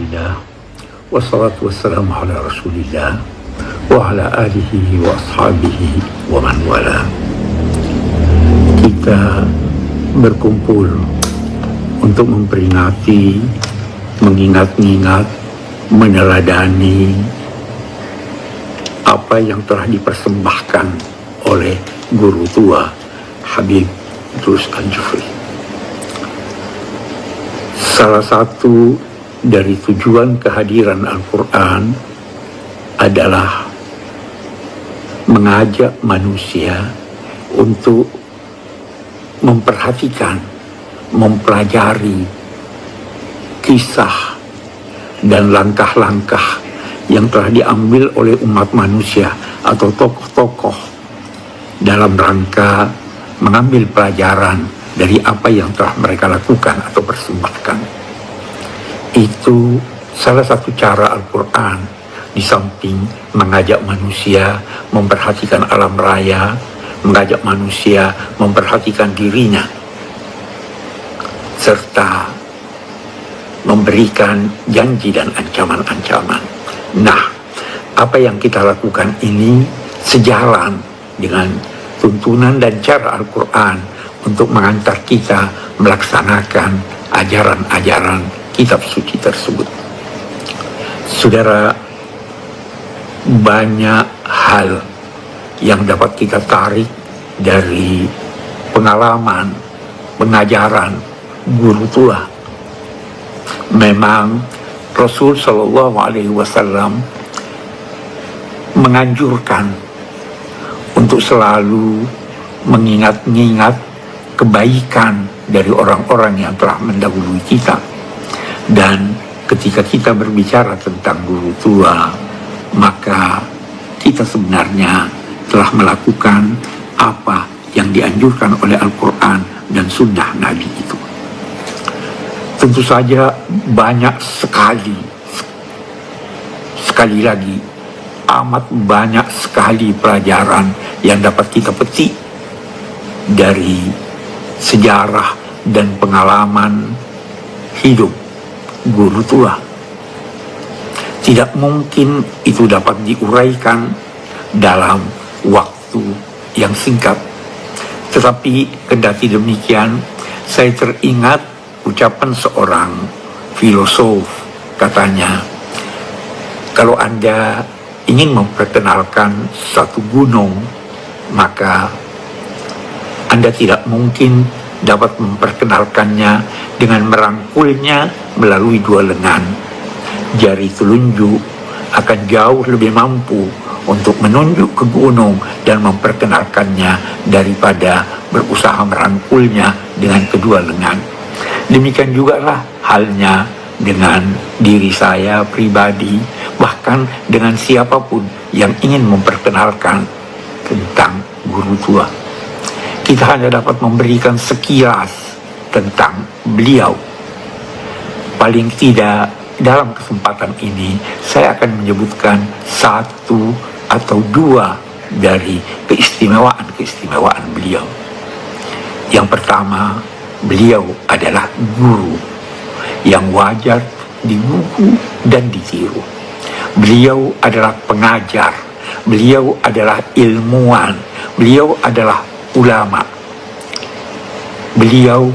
Alhamdulillah, wassalatu wassalamu ala rasulillah wa ala alihi wa ashabihi wa man wala. Kita berkumpul untuk memperingati, mengingat-ingat, meneladani apa yang telah dipersembahkan oleh guru tua Habib Idrus Al-Jufri. Salah satu dari tujuan kehadiran Al-Quran adalah mengajak manusia untuk memperhatikan, mempelajari kisah dan langkah-langkah yang telah diambil oleh umat manusia atau tokoh-tokoh dalam rangka mengambil pelajaran dari apa yang telah mereka lakukan atau persembahkan. Itu salah satu cara Al-Quran, di samping mengajak manusia memperhatikan alam raya, mengajak manusia memperhatikan dirinya, serta memberikan janji dan ancaman-ancaman. Nah, apa yang kita lakukan ini sejalan dengan tuntunan dan cara Al-Quran untuk mengantar kita melaksanakan ajaran-ajaran kitab suci tersebut. Saudara, banyak hal yang dapat kita tarik dari pengalaman, pengajaran guru tua. Memang Rasul Shallallahu Alaihi Wasallam menganjurkan untuk selalu mengingat-ingat kebaikan dari orang-orang yang telah mendahului kita. Dan ketika kita berbicara tentang guru tua, maka kita sebenarnya telah melakukan apa yang dianjurkan oleh Al-Quran dan Sunnah Nabi itu. Tentu saja banyak sekali lagi, amat banyak sekali pelajaran yang dapat kita petik dari sejarah dan pengalaman hidup guru tua. Tidak mungkin itu dapat diuraikan dalam waktu yang singkat. Tetapi kendati demikian, saya teringat ucapan seorang filosof. Katanya, kalau Anda ingin memperkenalkan satu gunung, maka Anda tidak mungkin dapat memperkenalkannya dengan merangkulnya melalui dua lengan. Jari telunjuk akan jauh lebih mampu untuk menunjuk ke gunung dan memperkenalkannya daripada berusaha merangkulnya dengan kedua lengan. Demikian juga lah halnya dengan diri saya pribadi, bahkan dengan siapapun yang ingin memperkenalkan tentang guru tua. Kita hanya dapat memberikan sekilas tentang beliau. Paling tidak dalam kesempatan ini saya akan menyebutkan satu atau dua dari keistimewaan-keistimewaan beliau. Yang pertama, beliau adalah guru yang wajar digugu dan ditiru. Beliau adalah pengajar, beliau adalah ilmuwan, beliau adalah ulama. Beliau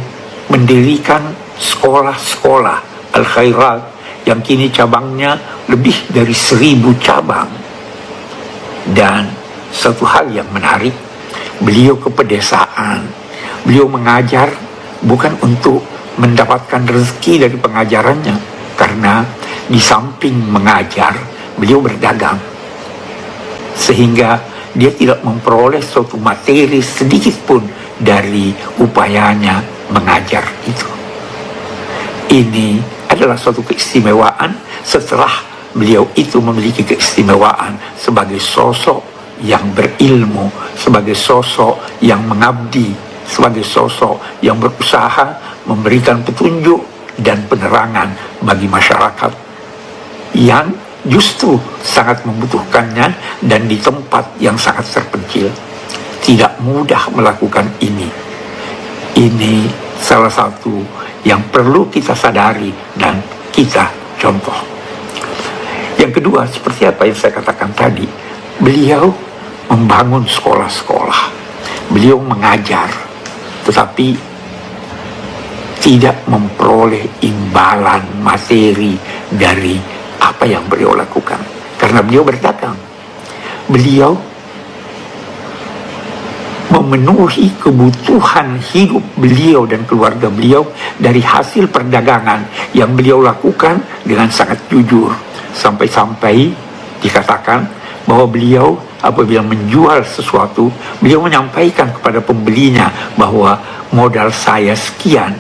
mendirikan sekolah-sekolah Al-Khairat yang kini cabangnya lebih dari 1000 cabang. Dan satu hal yang menarik, beliau ke pedesaan. Beliau mengajar bukan untuk mendapatkan rezeki dari pengajarannya, karena di samping mengajar, beliau berdagang. Sehingga dia tidak memperoleh suatu materi sedikit pun dari upayanya mengajar itu. Ini adalah suatu keistimewaan setelah beliau itu memiliki keistimewaan sebagai sosok yang berilmu, sebagai sosok yang mengabdi, sebagai sosok yang berusaha memberikan petunjuk dan penerangan bagi masyarakat yang justru sangat membutuhkannya dan di tempat yang sangat terpencil. Tidak mudah melakukan ini. Ini salah satu yang perlu kita sadari dan kita contoh. Yang kedua, seperti apa yang saya katakan tadi, beliau membangun sekolah-sekolah, beliau mengajar, tetapi tidak memperoleh imbalan materi dari apa yang beliau lakukan. Karena beliau berdagang, beliau memenuhi kebutuhan hidup beliau dan keluarga beliau dari hasil perdagangan yang beliau lakukan dengan sangat jujur. Sampai-sampai dikatakan bahwa beliau apabila menjual sesuatu, beliau menyampaikan kepada pembelinya bahwa modal saya sekian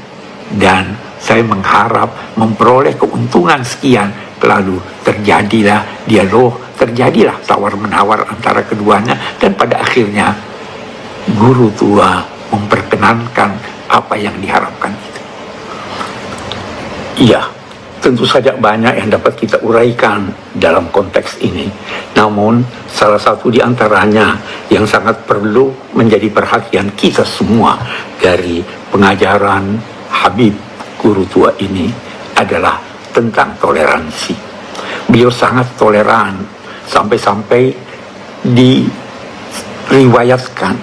dan saya mengharap memperoleh keuntungan sekian. Lalu terjadilah dialog, terjadilah tawar-menawar antara keduanya, dan pada akhirnya guru tua memperkenankan apa yang diharapkan itu. Iya, tentu saja banyak yang dapat kita uraikan dalam konteks ini. Namun salah satu di antaranya yang sangat perlu menjadi perhatian kita semua dari pengajaran Habib guru tua ini adalah tentang toleransi. Beliau sangat toleran, sampai-sampai diriwayatkan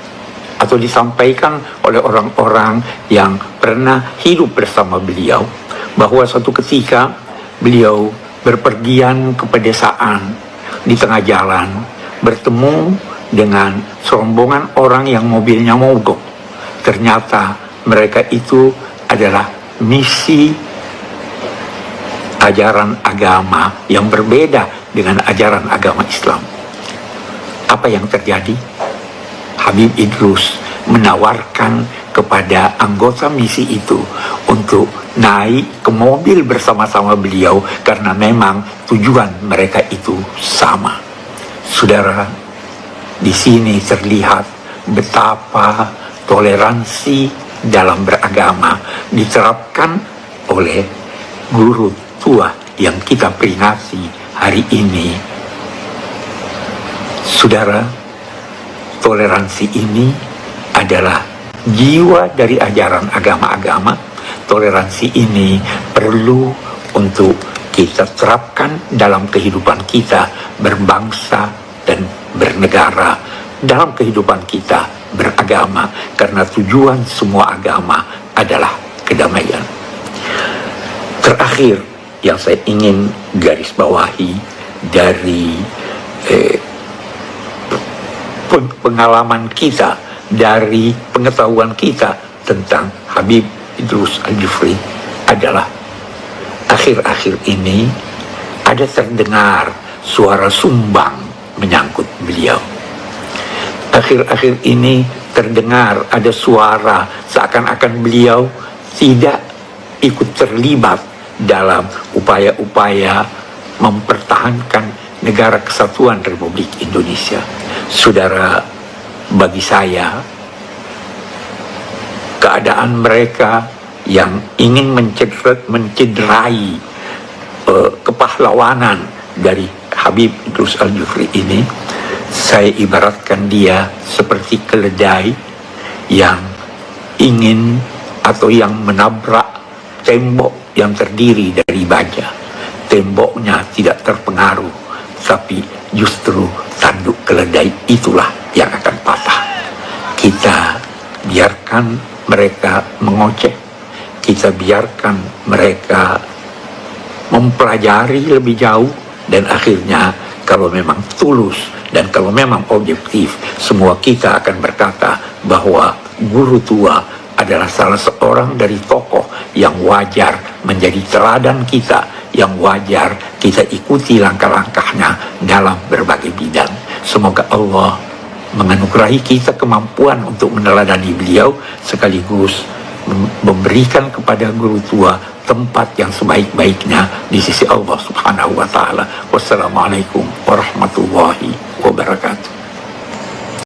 atau disampaikan oleh orang-orang yang pernah hidup bersama beliau bahwa suatu ketika beliau berpergian ke pedesaan, di tengah jalan bertemu dengan serombongan orang yang mobilnya mogok. Ternyata mereka itu adalah misi ajaran agama yang berbeda dengan ajaran agama Islam. Apa yang terjadi? Habib Idrus menawarkan kepada anggota misi itu untuk naik ke mobil bersama-sama beliau karena memang tujuan mereka itu sama. Saudara, di sini terlihat betapa toleransi dalam beragama diterapkan oleh guru tua yang kita peringati hari ini. Saudara, toleransi ini adalah jiwa dari ajaran agama-agama. Toleransi ini perlu untuk kita terapkan dalam kehidupan kita berbangsa dan bernegara, dalam kehidupan kita beragama, karena tujuan semua agama adalah kedamaian. Terakhir yang saya ingin garis bawahi dari pengalaman kita, dari pengetahuan kita tentang Habib Idrus Al-Jufri adalah akhir-akhir ini ada terdengar suara sumbang menyangkut beliau. Akhir-akhir ini terdengar ada suara seakan-akan beliau tidak ikut terlibat dalam upaya-upaya mempertahankan negara kesatuan Republik Indonesia. Saudara, bagi saya keadaan mereka yang ingin mencederai kepahlawanan dari Habib Idrus Al-Jufri ini, saya ibaratkan dia seperti keledai yang ingin atau yang menabrak tembok yang terdiri dari baja. Temboknya tidak terpengaruh, tapi justru tanduk keledai itulah yang akan patah. Kita biarkan mereka mengoceh, kita biarkan mereka mempelajari lebih jauh, dan akhirnya kalau memang tulus dan kalau memang objektif, semua kita akan berkata bahwa guru tua adalah salah seorang dari tokoh yang wajar menjadi teladan kita, yang wajar kita ikuti langkah-langkahnya dalam berbagai bidang. Semoga Allah menganugerahi kita kemampuan untuk meneladani beliau, sekaligus memberikan kepada guru tua tempat yang sebaik-baiknya di sisi Allah Subhanahu wa Ta'ala. Wassalamualaikum warahmatullahi wabarakatuh.